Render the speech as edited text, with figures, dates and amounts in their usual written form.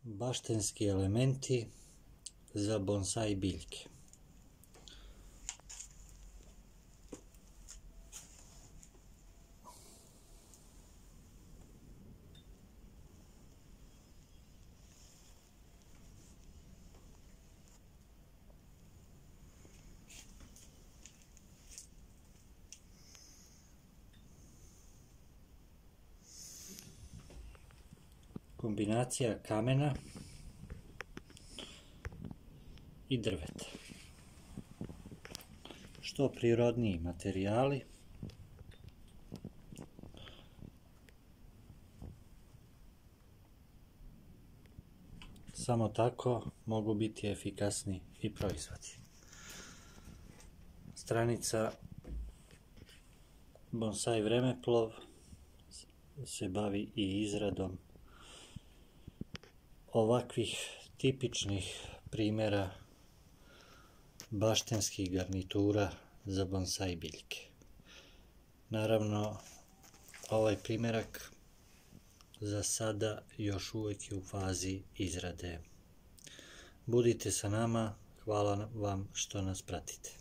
Baštenski elementi za bonsai biljke. Kombinacija kamena i drveta. Što prirodniji materijali, samo tako mogu biti efikasni i proizvodi. Stranica Bonsai Vremeplov se bavi i izradom ovakvih tipičnih primjera baštenskih garnitura za bonsai biljke. Naravno, ovaj primjerak za sada još uvijek je u fazi izrade. Budite sa nama, hvala vam što nas pratite.